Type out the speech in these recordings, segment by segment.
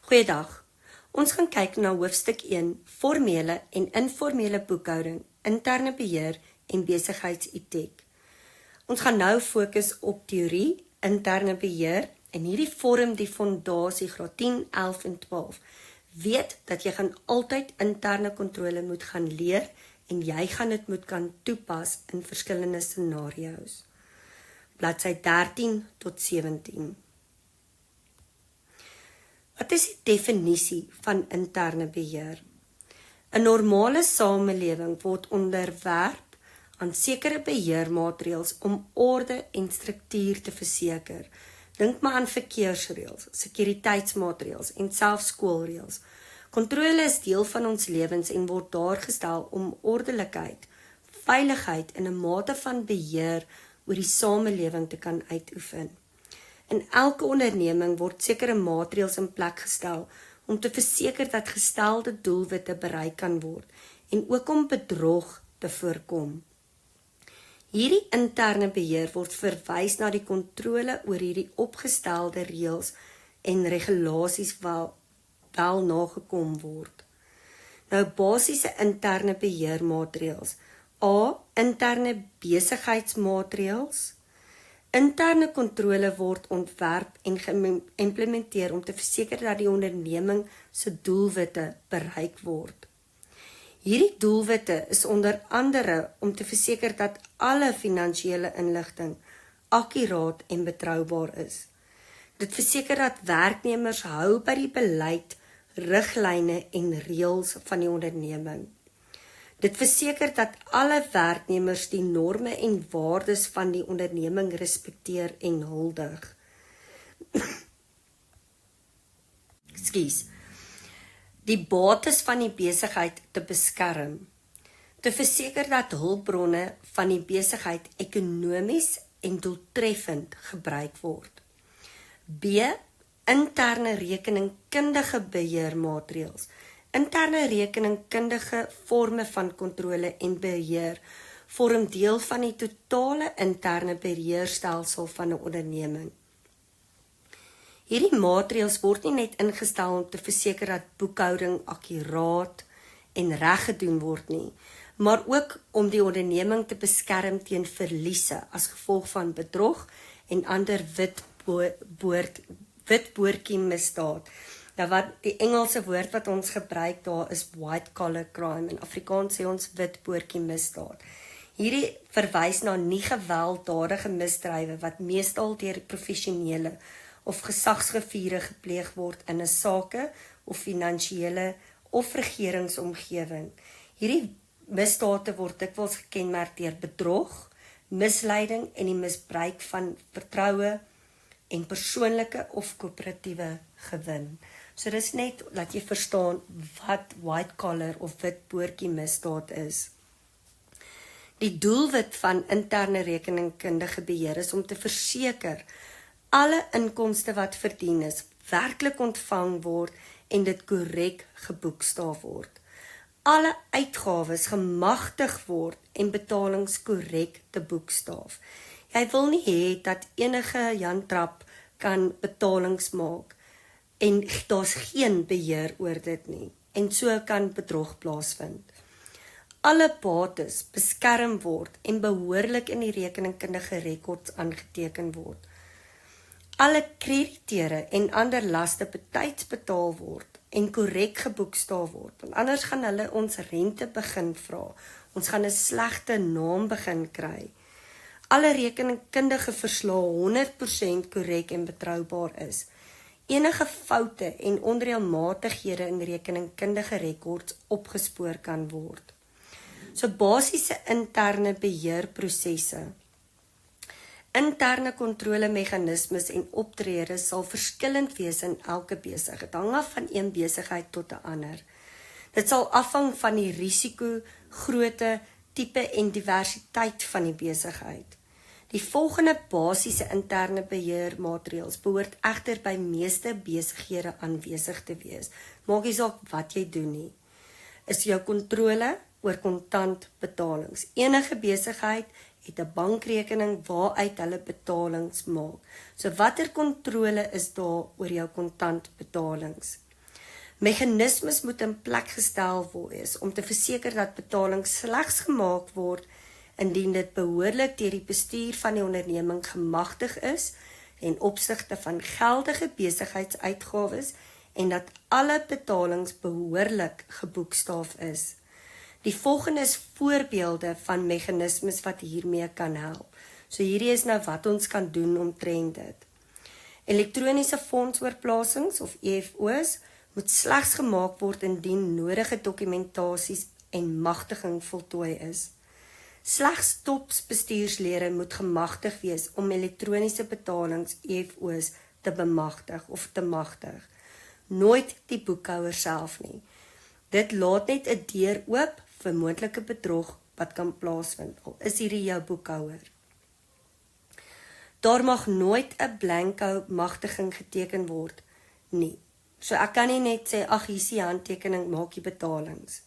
Goeiedag. Ons gaan kyk na hoofstuk 1, formele en informele boekhouding, interne beheer en besigheidsetiek. Ons gaan nou fokus op teorie, interne beheer en hierdie vorm die fondasie graad 10, 11 en 12. Weet dat jy gaan altyd interne kontrole moet gaan leer en jy gaan dit moet kan toepas in verskillende scenario's. Bladsy 13 tot 17. Wat is die definisie van interne beheer? 'n Normale samelewing word onderwerp aan sekere beheermaatreëls om orde en struktuur te verseker. Dink maar aan verkeersreëls, sekuriteitsmaatreëls en selfs skoolreëls. Kontrole is deel van ons lewens en word daar gestel om ordelikheid, veiligheid en 'n mate van beheer oor die samelewing te kan uitoefen. In elke onderneming word sekere maatreëls in plek gestel om te verseker dat gestelde doelwitte bereik kan word en ook om bedrog te voorkom. Hierdie interne beheer word verwys na die kontrole oor hierdie opgestelde reëls en regulasies wel nagekom word. Nou basiese interne beheermaatreëls. A. Interne besigheidsmaatreëls. Interne kontrole word ontwerp en geïmplementeer om te verseker dat die onderneming se doelwitte bereik word. Hierdie doelwitte is onder andere om te verseker dat alle finansiële inligting akkuraat en betroubaar is. Dit verseker dat werknemers hou by die beleid, riglyne en reëls van die onderneming. Dit verseker dat alle werknemers die norme en waardes van die onderneming respekteer en huldig. Die bates van die besigheid te beskerm. Te verseker dat hulpbronne van die besigheid ekonomies en doeltreffend gebruik word. B. Interne rekeningkundige beheermaatreëls. Interne rekeningkundige vorme van kontrole en beheer vorm deel van die totale interne beheerstelsel van 'n onderneming. Hierdie maatreëls word nie net ingestel om te verseker dat boekhouding akkuraat en reg gedoen word nie, maar ook om die onderneming te beskerm teen verliese as gevolg van bedrog en ander witboortjie misdaad. Nou wat die Engelse woord wat ons gebruik daar is white collar crime. In Afrikaans sê ons witboortjie misdaad. Hierdie verwys na nie gewelddadige misdrywe wat meestal deur professionele of gesagsgeviere gepleeg word in 'n sake of finansiële of regeringsomgewing. Hierdie misdade word dikwels gekenmerk deur bedrog, misleiding en die misbruik van vertroue en persoonlike of koöperatiewe gewin. So dis net dat jy verstaan wat white collar of witboortjie misdaad is. Die doelwit van interne rekeningkundige beheer is om te verseker alle inkomste wat verdien is, werklik ontvang word en dit korrek geboekstaaf word. Alle uitgawes gemagtig word en betalings korrek te boekstaaf. Jy wil nie hê dat enige Jan Trap kan betalings maak en daar's geen beheer oor dit nie en so kan bedrog plaasvind. Alle bates beskerm word en behoorlik in die rekeningkundige rekords aangeteken word. Alle krediteure en ander laste betyds betaal word en korrek geboekstaaf word, want anders gaan hulle ons rente begin vra. Ons gaan 'n slegte naam begin kry. Alle rekeningkundige verslae 100% korrek en betroubaar is. Enige foute en onreëlmatighede in rekeningkundige rekords opgespoor kan word. So basiese interne beheerprosesse. Interne kontrolemeganismes en optredes sal verskillend wees in elke besigheid. Hang af van een besigheid tot 'n ander. Dit sal afhang van die risiko, grootte, tipe en diversiteit van die besigheid. Die volgende basiese interne beheermaatreëls behoort egter by meeste besighede aanwesig te wees. Maak nie saak wat jy doen nie. Is jou kontrole oor kontant betalings. Enige besigheid het 'n bankrekening waaruit hulle betalings maak. So watter kontrole is daar oor jou kontant betalings? Meganismes moet in plek gestel word om te verseker dat betaling slegs gemaak word indien dit behoorlik deur die bestuur van die onderneming gemagtig is en opsigte van geldige besigheidsuitgawes en dat alle betalings behoorlik geboekstaaf is. Die volgende is voorbeelde van meganismes wat hiermee kan help. So hierdie is nou wat ons kan doen omtrent dit. Elektroniese fondsoorplasings of EFO's moet slegs gemaak word indien nodige dokumentasies en magtiging voltooi is. Slegs topsbestuurslede moet gemagtig wees om elektroniese betalings EFO's te bemagtig of te magtig. Nooit die boekhouer self nie. Dit laat net 'n deur oop vir moontlike bedrog wat kan plaasvind, al is hierdie jou boekhouer. Daar mag nooit 'n blanco magtiging geteken word nie. So ek kan nie net sê, ag, hier is die handtekening, maak die betalings.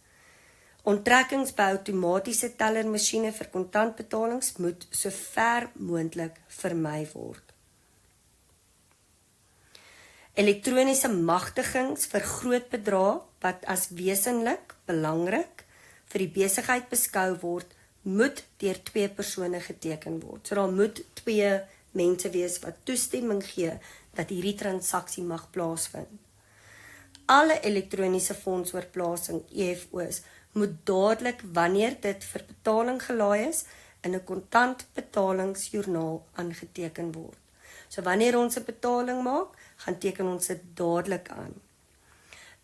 Onttrekkings by outomatiese tellermasjiene vir kontantbetalings moet so ver moontlik vermy word. Elektroniese magtigings vir groot bedrae wat as wesenlik belangrik vir die besigheid beskou word, moet deur 2 persone geteken word. So daar moet 2 mense wees wat toestemming gee dat hierdie transaksie mag plaasvind. Alle elektroniese fondsoorplasing EFO's moet dadelik wanneer dit vir betaling gelaai is in 'n kontantbetalingsjoernaal aangeteken word. So wanneer ons 'n betaling maak, gaan teken ons dit dadelik aan.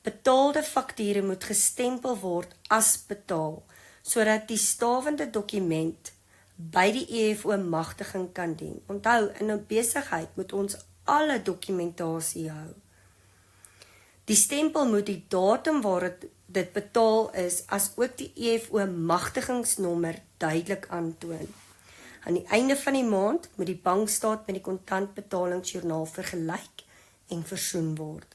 Betaalde fakture moet gestempel word as betaal, sodat die stawende dokument by die EFO magtiging kan dien. Onthou, in 'n besigheid moet ons alle dokumentasie hou. Die stempel moet die datum waar dit betaal is, as ook die EFO magtigingsnommer duidelik aantoon. Aan die einde van die maand moet die bankstaat met die kontantbetalingsjoernaal vergelyk en versoen word.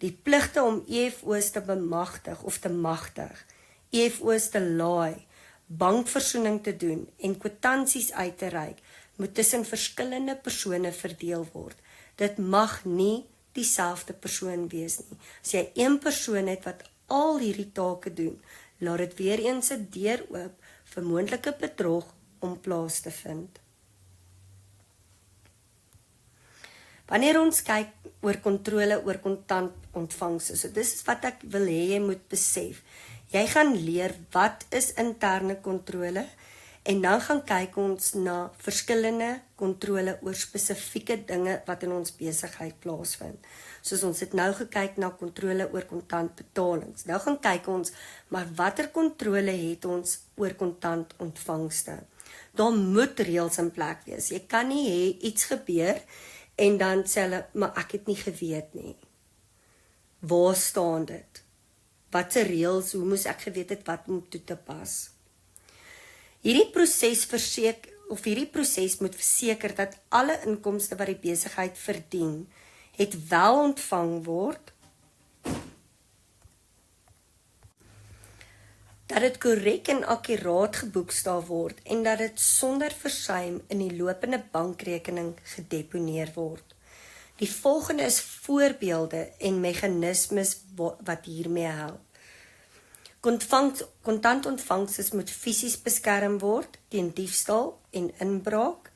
Die pligte om EFO's te bemagtig of te magtig, EFO's te laai, bankversoening te doen en kwitansies uit te reik, moet tussen verskillende persone verdeel word. Dit mag nie dieselfde persoon wees nie. As jy een persoon het wat al hierdie take doen, laat dit weer eens 'n deur oop vir moontlike bedrog om plaas te vind. Wanneer ons kyk oor kontrole oor kontantontvangse, so dis is wat ek wil hê jy moet besef. Jy gaan leer wat is interne kontrole en dan gaan kyk ons na verskillende kontrole oor spesifieke dinge wat in ons besigheid plaasvind. Soos ons het nou gekyk na kontrole oor kontantbetalings. Nou gaan kyk ons, maar watter kontrole het ons oor kontantontvangste? Daar moet reëls in plek wees. Jy kan nie hê iets gebeur en dan sê hulle, maar ek het nie geweet nie. Waar staan dit? Wat se reëls, hoe moes ek geweet het wat om toe te pas? Hierdie proses moet verseker dat alle inkomste wat die besigheid verdien, het wel ontvang word, dat dit korrek en akkuraat geboekstaaf word en dat dit sonder versuim in die lopende bankrekening gedeponeer word. Die volgende is voorbeelde en meganismes wat hiermee help. Kontantontvangses moet fisies beskerm word teen diefstal en inbraak.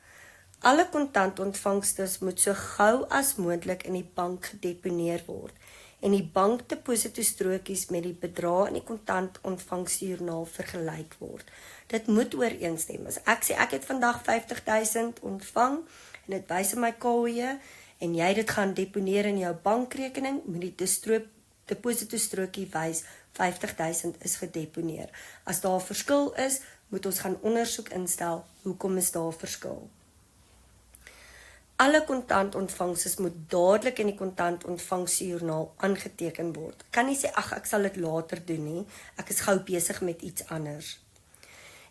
Alle kontantontvangses moet so gou as moontlik in die bank gedeponeer word en die bankdepositostrokies met die bedrae in die kontantontvangjoernaal vergelyk word. Dit moet ooreenstem. As ek sê ek het vandag 50.000 ontvang en dit wys in my KOE en jy dit gaan deponeer in jou bankrekening, moet die depositostrokie wys 50.000 is gedeponeer. As daar 'n verskil is, moet ons gaan ondersoek instel, hoekom is daar 'n verskil? Alle kontantontvangses moet dadelik in die kontantontvangjoernaal aangeteken word. Ek kan nie sê, ag, ek sal dit later doen nie, ek is gou besig met iets anders.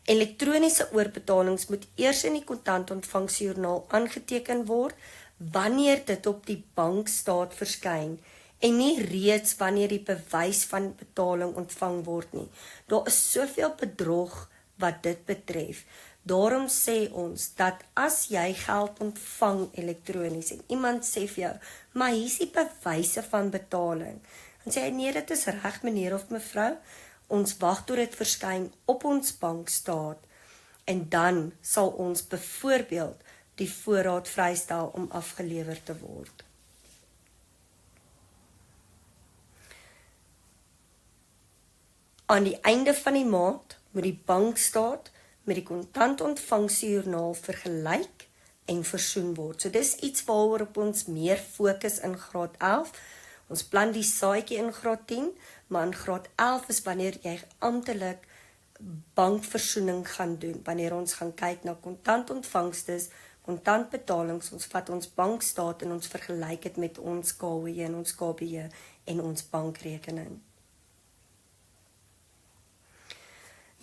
Elektroniese oorbetalings moet eers in die kontantontvangjoernaal aangeteken word, wanneer dit op die bankstaat verskyn, en nie reeds wanneer die bewys van betaling ontvang word nie. Daar is soveel bedrog wat dit betref. Daarom sê ons dat as jy geld ontvang elektronies en iemand sê vir jou, maar hier is die bewyse van betaling. Dan sê hy, nee, dit is reg meneer of mevrou, ons wag tot dit verskyn op ons bankstaat en dan sal ons byvoorbeeld die voorraad vrystel om afgelewer te word. Aan die einde van die maand moet die bankstaat met die kontantontvangstjoernaal vergelyk en versoen word. So dis iets waaroor op ons meer fokus in graad 11. Ons plan die saadjie in graad 10, maar in graad 11 is wanneer jy amptelik bankversoening gaan doen, wanneer ons gaan kyk na kontantontvangstes, kontantbetalings, ons vat ons bankstaat en ons vergelyk dit met ons KWJ en ons KBJ en ons bankrekening.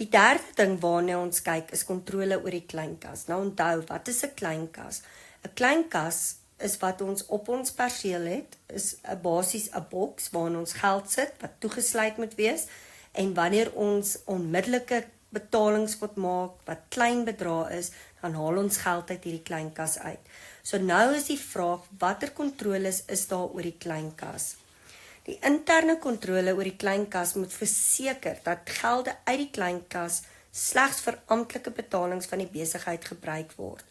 Die derde ding waarna ons kyk is kontrole oor die kleinkas. Nou onthou, wat is 'n kleinkas? 'n Kleinkas is wat ons op ons perseel het, is basies 'n boks waarin ons geld sit, wat toegesluit moet wees, en wanneer ons onmiddellike betalings moet maak, wat klein bedrae is, dan haal ons geld uit hierdie kleinkas uit. So nou is die vraag, watter kontroles is daar oor die kleinkas? Die interne kontrole oor die kleinkas moet verseker dat gelde uit die kleinkas slegs vir amptelike betalings van die besigheid gebruik word.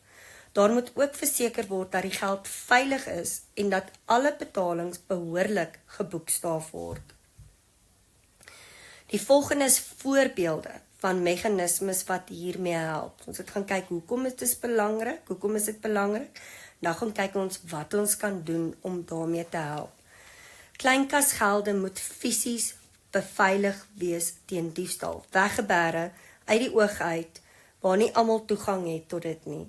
Daar moet ook verseker word dat die geld veilig is en dat alle betalings behoorlik geboekstaaf word. Die volgende is voorbeelde van meganismes wat hiermee help. Ons het gaan kyk hoekom is dit belangrik. Nou gaan kyk ons wat ons kan doen om daarmee te help. Kleinkasgelde moet fisies beveilig wees teen diefstal, weggeberre uit die oog uit, waar nie almal toegang het tot dit nie.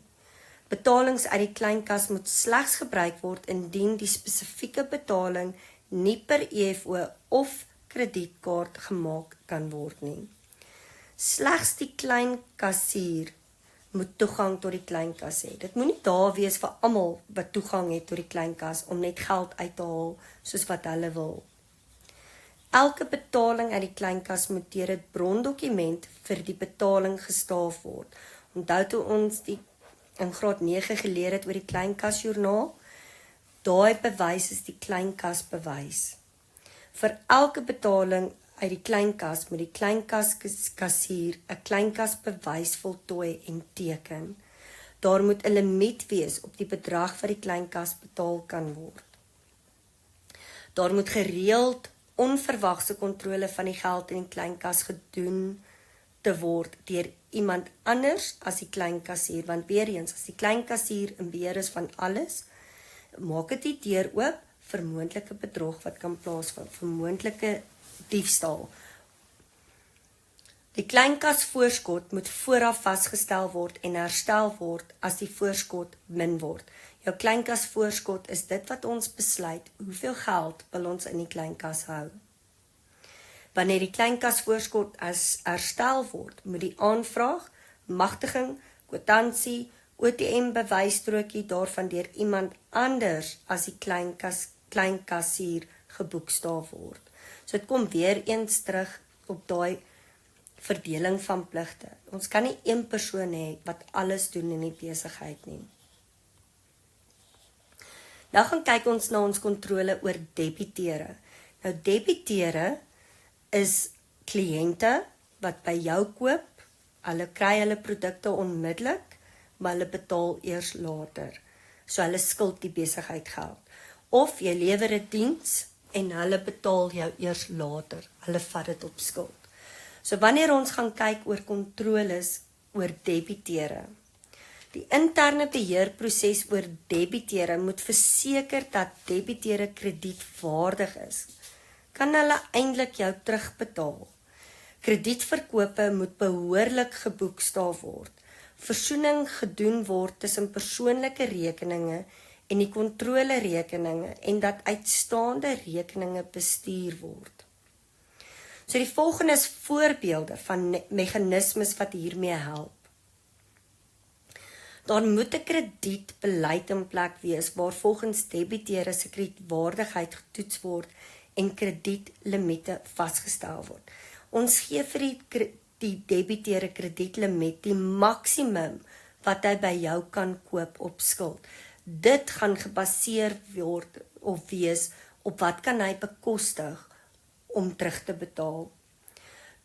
Betalings uit die kleinkas moet slegs gebruik word indien die spesifieke betaling nie per EFO of kredietkaart gemaak kan word nie. Slegs die kleinkassier moet toegang tot die kleinkas hê. Dit moenie daar wees vir almal wat toegang het tot die kleinkas om net geld uit te haal soos wat hulle wil. Elke betaling uit die kleinkas moet deur 'n brondokument vir die betaling gestaaf word. Onthou toe ons in graad 9 geleer het oor die kleinkasjoernaal, daai bewys is die kleinkasbewys. Vir elke betaling uit die kleinkas moet die kleinkaskassier 'n kleinkasbewys voltooi en teken. Daar moet 'n limiet wees op die bedrag wat die kleinkas betaal kan word. Daar moet gereeld onverwagse kontrole van die geld in die kleinkas gedoen te word deur iemand anders as die kleinkassier, want weer eens, as die kleinkassier in beheer is van alles, maak dit die deur oop vir moontlike bedrog wat kan plaasvind, vir moontlike diefstal. Die kleinkasvoorskot moet vooraf vasgestel word en herstel word as die voorskot min word. Jou kleinkasvoorskot is dit wat ons besluit, hoeveel geld wil ons in die kleinkas hou. Wanneer die kleinkasvoorskot as herstel word, moet die aanvraag, magtiging, kwitansie, OTM bewysstrokie daarvan deur iemand anders as die kleinkassier geboekstaaf word. So dit kom weer eens terug op daai verdeling van pligte. Ons kan nie een persoon hê wat alles doen in die besigheid nie. Nou gaan kyk ons na ons kontrole oor debiteure. Nou debiteure is kliënte wat by jou koop, hulle kry hulle produkte onmiddellik, maar hulle betaal eers later. So hulle skuld die besigheid geld. Of jy lewer 'n diens en hulle betaal jou eers later. Hulle vat dit op skuld. So wanneer ons gaan kyk oor kontroles oor debiteure, die interne beheerproses oor debiteure moet verseker dat debiteure kredietwaardig is. Kan hulle eintlik jou terugbetaal? Kredietverkope moet behoorlik geboekstaaf word. Versoening gedoen word tussen persoonlike rekeninge en die kontrolerekeninge en dat uitstaande rekeninge bestuur word. So die volgende is voorbeelde van meganismes wat hiermee help. Daar moet 'n kredietbeleid in plek wees waar volgens debiteure se kredietwaardigheid getoets word en kredietlimiete vasgestel word. Ons gee vir die die debiteure kredietlimiet die maksimum wat hy by jou kan koop op skuld. Dit gaan gebaseer word of wees op wat kan hy bekostig om terug te betaal.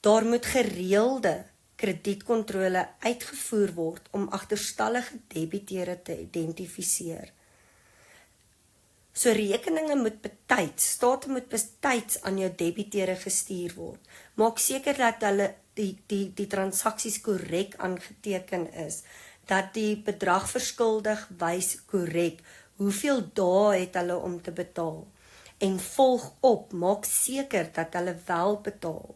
Daar moet gereelde kredietkontrole uitgevoer word om agterstallige debiteure te identifiseer. So rekeninge moet betyds, state moet betyds aan jou debiteure gestuur word. Maak seker dat hulle die transaksies korrek aangeteken is, dat die bedrag verskuldig wys korrek, hoeveel dae het hulle om te betaal, en volg op, maak seker dat hulle wel betaal.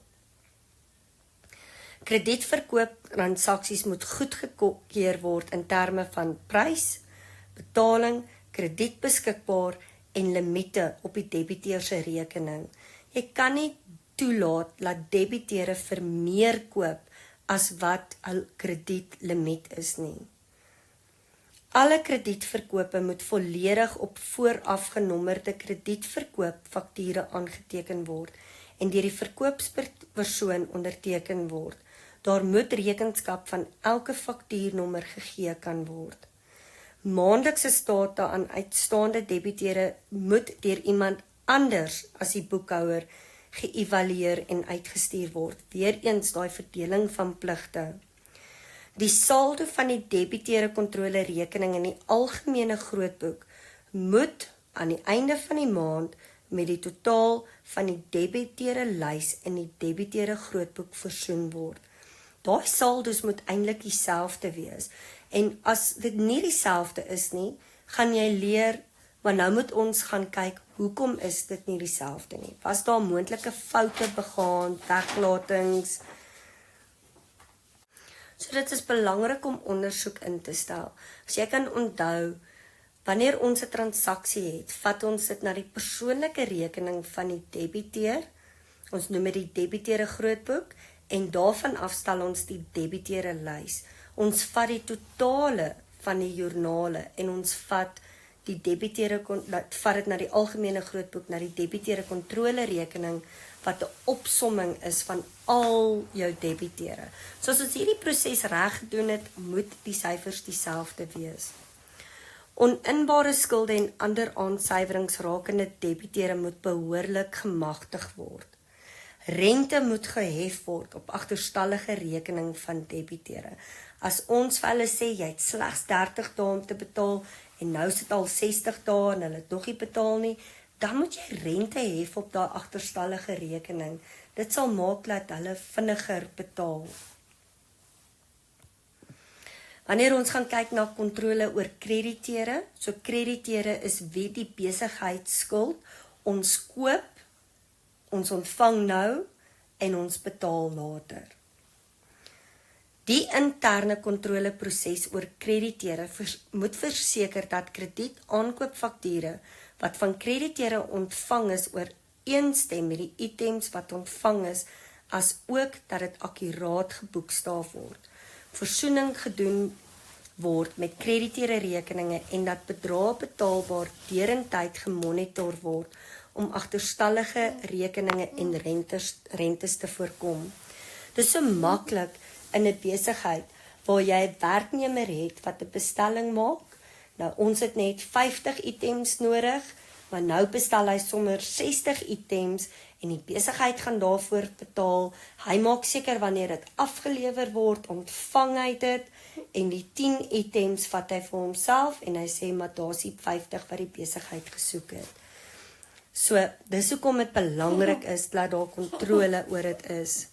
Kredietverkoop transaksies moet goedgekeur word in terme van prys, betaling, krediet beskikbaar en limiete op die debiteur se rekening. Jy kan nie toelaat dat debiteure vir meer koop as wat 'n kredietlimiet is nie. Alle kredietverkope moet volledig op voorafgenommerde kredietverkoopfakture aangeteken word en deur die verkoopspersoon onderteken word. Daar moet rekenskap van elke faktuurnommer gegee kan word. Maandelikse state aan uitstaande debiteure moet deur iemand anders as die boekhouer geëvalueer en uitgestuur word. Weereens daai verdeling van pligte. Die saldo van die debiteure kontrole rekening in die algemene grootboek moet aan die einde van die maand met die totaal van die debiteure lys in die debiteure grootboek versoen word. Daai saldos moet eintlik dieselfde wees. En as dit nie dieselfde is nie, gaan jy leer, maar nou moet ons gaan kyk, hoekom is dit nie dieselfde nie? Was daar moontlike foute begaan, weglatings? So dit is belangrik om ondersoek in te stel. As jy kan onthou, wanneer ons 'n transaksie het, vat ons dit na die persoonlike rekening van die debiteur, ons noem dit die debiteure grootboek, en daarvan afstel ons die debiteure lys. Ons vat die totale van die joernale en ons vat die debiteure, vat dit na die algemene grootboek, na die debiteure kontrole rekening, wat 'n opsomming is van al jou debiteure. So as ons hierdie proses reg gedoen het, moet die syfers dieselfde wees. Oninbare skulde en ander aansuiwerings rakende debiteure moet behoorlik gemagtig word. Rente moet gehef word op agterstallige rekening van debiteure. As ons vir hulle sê, jy het slegs 30 dae om te betaal, en nou sit al 60 dae en hulle het nog nie betaal nie, dan moet jy rente hef op daai agterstallige rekening. Dit sal maak dat hulle vinniger betaal. Wanneer ons gaan kyk na kontrole oor krediteure, so krediteure is wie die besigheid skuld, ons koop, ons ontvang nou en ons betaal later. Die interne kontroleproses oor krediteure moet verseker dat kredietaankoopfakture wat van krediteure ontvang is ooreenstem met die items wat ontvang is, as ook dat dit akkuraat geboekstaaf word. Versoening gedoen word met krediteure rekeninge en dat bedrae betaalbaar derentyd gemonitor word om agterstallige rekeninge en rentes te voorkom. Dit is so maklik in 'n besigheid waar jy 'n werknemer het wat 'n bestelling maak. Nou ons het net 50 items nodig, maar nou bestel hy sommer 60 items en die besigheid gaan daarvoor betaal. Hy maak seker wanneer dit afgelewer word, ontvang hy dit en die 10 items vat hy vir homself en hy sê maar daar's die 50 wat die besigheid gesoek het. So, dis hoekom dit belangrik is dat daar kontrole oor dit is.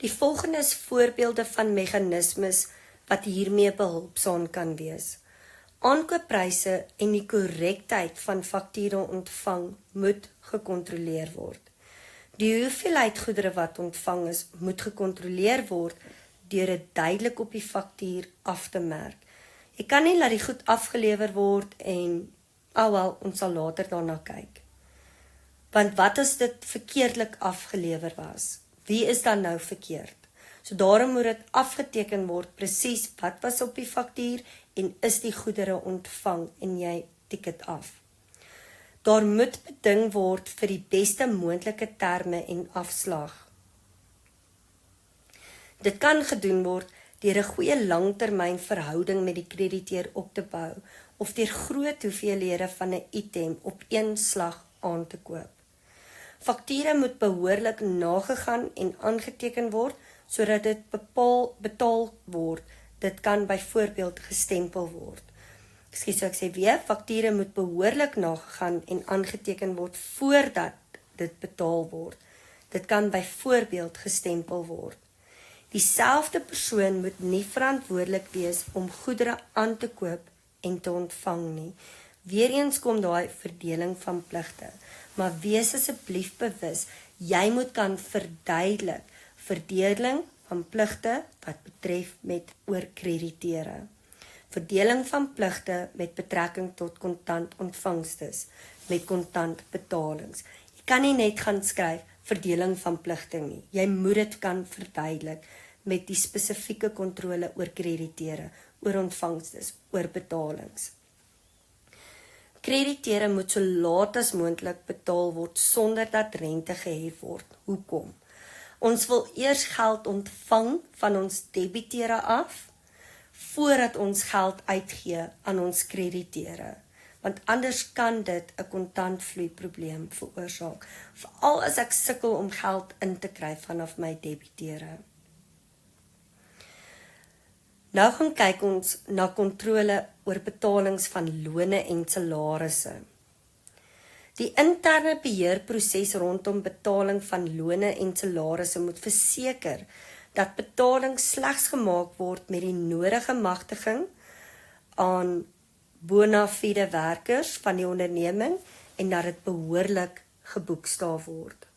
Die volgende is voorbeelde van meganismes wat hiermee behulpsaam kan wees. Aankooppryse en die korrektheid van fakture ontvang moet gekontroleer word. Die hoeveelheid goedere wat ontvang is, moet gekontroleer word deur dit duidelik op die faktuur af te merk. Jy kan nie laat die goed afgelewer word en ons sal later daarna kyk. Want wat as dit verkeerdelik afgelewer was? Wie is dan nou verkeerd? So daarom moet dit afgeteken word presies wat was op die faktuur en is die goedere ontvang en jy tik dit af. Daar moet beding word vir die beste moontlike terme en afslag. Dit kan gedoen word deur 'n goeie langtermyn verhouding met die krediteur op te bou of deur groot hoeveelhede van 'n item op een slag aan te koop. Fakture moet behoorlik nagegaan en aangeteken word sodat dit betaal word. Dit kan byvoorbeeld gestempel word. Ek sê weer, fakture moet behoorlik nagegaan en aangeteken word voordat dit betaal word. Dit kan byvoorbeeld gestempel word. Dieselfde persoon moet nie verantwoordelik wees om goedere aan te koop en te ontvang nie. Weereens kom daai verdeling van pligte, maar wees asseblief bewus, jy moet kan verduidelik verdeling van pligte wat betref met oorkrediteure. Verdeling van pligte met betrekking tot kontant ontvangstes, met kontant betalings. Jy kan nie net gaan skryf verdeling van pligte nie. Jy moet dit kan verduidelik met die spesifieke kontrole oor krediteure, oor ontvangstes, oor betalings. Krediteure moet so laat as moontlik betaal word sonder dat rente gehef word. Hoekom? Ons wil eers geld ontvang van ons debiteure af, voordat ons geld uitgee aan ons krediteure. Want anders kan dit 'n kontantvloei probleem veroorsaak, veral as ek sukkel om geld in te kry vanaf my debiteure. Nou gaan kyk ons na kontrole oor betalings van lone en salarisse. Die interne beheerproses rondom betaling van lone en salarisse moet verseker dat betaling slegs gemaak word met die nodige magtiging aan bona fide werkers van die onderneming en dat dit behoorlik geboekstaaf word.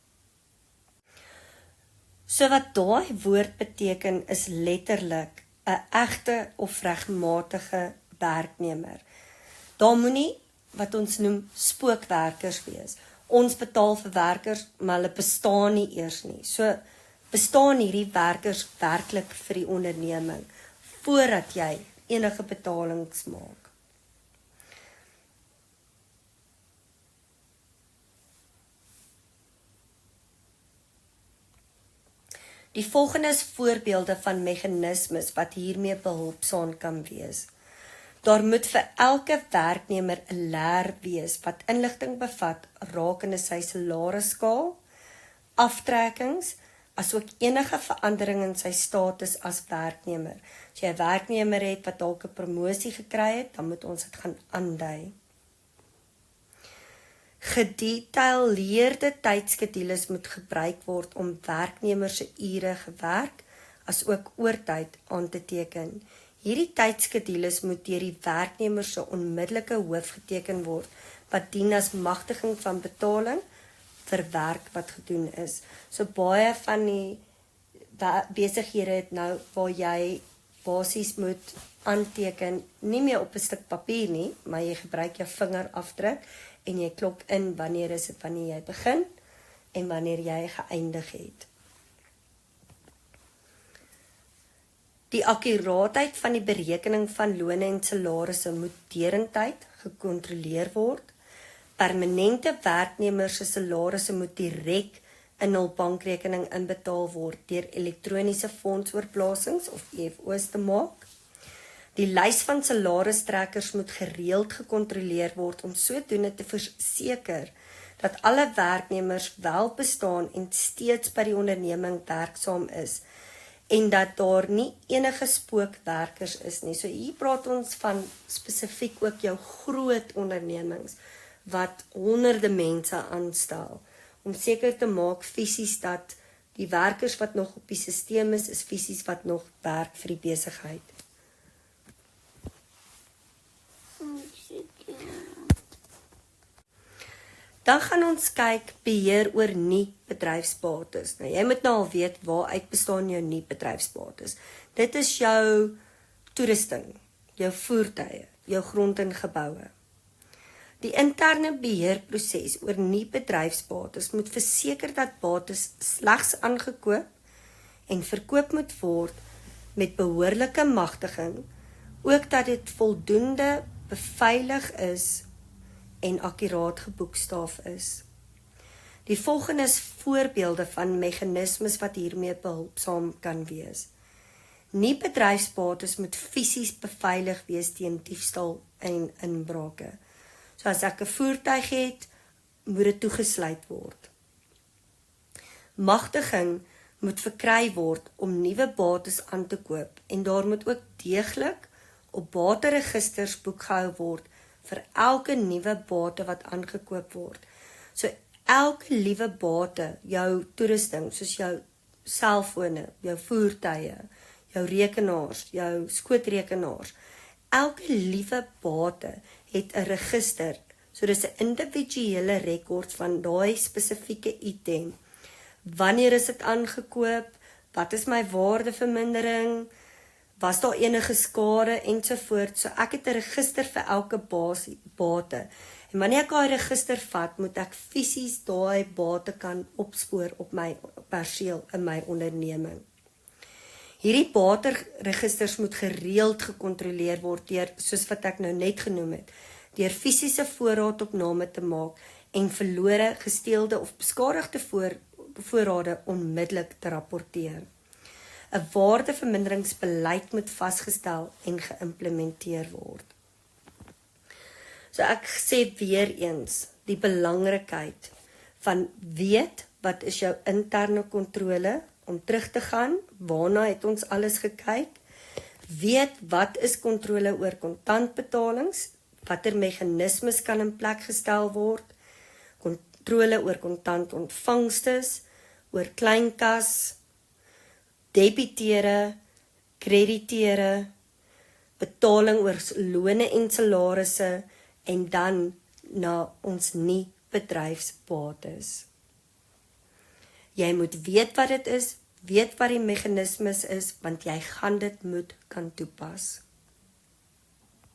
So wat daai woord beteken is letterlik 'n egte of regmatige werknemer. Daar moenie wat ons noem spookwerkers wees. Ons betaal vir werkers, maar hulle bestaan nie eers nie. So bestaan hierdie werkers werklik vir die onderneming voordat jy enige betalings maak. Die volgende is voorbeelde van meganismes wat hiermee behulpsaam kan wees. Daar moet vir elke werknemer 'n leer wees wat inligting bevat rakende sy salarisskaal, aftrekkings, asook enige verandering in sy status as werknemer. As jy 'n werknemer het wat dalk 'n promosie gekry het, dan moet ons dit gaan aandui. Gedetailleerde tydskedules moet gebruik word om werknemers se ure gewerk, as ook oortyd aan te teken. Hierdie tydskedules moet deur die werknemer se onmiddellike hoof geteken word, wat dien as magtiging van betaling vir werk wat gedoen is. So baie van die besighede het nou waar jy basies moet aanteken, nie meer op 'n stuk papier nie, maar jy gebruik jou vingerafdruk en jy klok in wanneer is dit wanneer jy begin en wanneer jy geëindig het. Die akkuraatheid van die berekening van lone en salarisse moet derentyd gekontroleer word. Permanente werknemers se salarisse moet direk in hul bankrekening inbetaal word deur elektroniese fondsoorplasings of EFO's te maak. Die lys van salaristrekkers moet gereeld gekontroleer word om sodoende te verseker dat alle werknemers wel bestaan en steeds by die onderneming werksaam is en dat daar nie enige spookwerkers is nie. So hier praat ons van spesifiek ook jou groot ondernemings wat honderde mense aanstel, om seker te maak fisies dat die werkers wat nog op die sisteem is fisies wat nog werk vir die besigheid. Dan gaan ons kyk beheer oor nie bedryfsbates. Nou jy moet nou al weet waaruit bestaan jou nie bedryfsbates. Dit is jou toerusting, jou voertuie, jou grond en geboue. Die interne beheerproses oor nie bedryfsbates moet verseker dat bates slegs aangekoop en verkoop moet word met behoorlike magtiging, ook dat dit voldoende beveilig is en akkuraat geboekstaaf is. Die volgende is voorbeelde van meganismes wat hiermee behulpsaam kan wees. Nie bedryfsbates moet fisies beveilig wees teen diefstal en inbrake. So as ek 'n voertuig het, moet dit toegesluit word. Magtiging moet verkry word om nuwe bates aan te koop en daar moet ook deeglik op bateregisters boekgehou word vir elke nuwe bate wat aangekoop word. So elke liewe bate, jou toerusting, soos jou selfone, jou voertuie, jou rekenaars, jou skootrekenaars, elke liewe bate het 'n register, so dis 'n individuele rekord van daai spesifieke item. Wanneer is dit aangekoop? Wat is my waardevermindering? Was daar enige skade ensovoorts? So ek het 'n register vir elke bate. En wanneer ek daai register vat, moet ek fisies daai bate kan opspoor op my perseel in my onderneming. Hierdie bateregisters moet gereeld gekontroleer word deur, soos wat ek nou net genoem het, deur fisiese voorraadopname te maak en verlore, gesteelde of beskadigde voorrade onmiddellik te rapporteer. 'n Waardeverminderingsbeleid moet vasgestel en geïmplementeer word. So ek sê weer eens, die belangrikheid van weet wat is jou interne kontrole, om terug te gaan, waarna het ons alles gekyk, weet wat is kontrole oor kontantbetalings, watter meganismes kan in plek gestel word, kontrole oor kontantontvangstes, oor kleinkas, debiteure, krediteure, betaling oor lone en salarisse, en dan na ons nie bedryfsbates. Jy moet weet wat dit is, weet wat die meganismes is, want jy gaan dit moet kan toepas.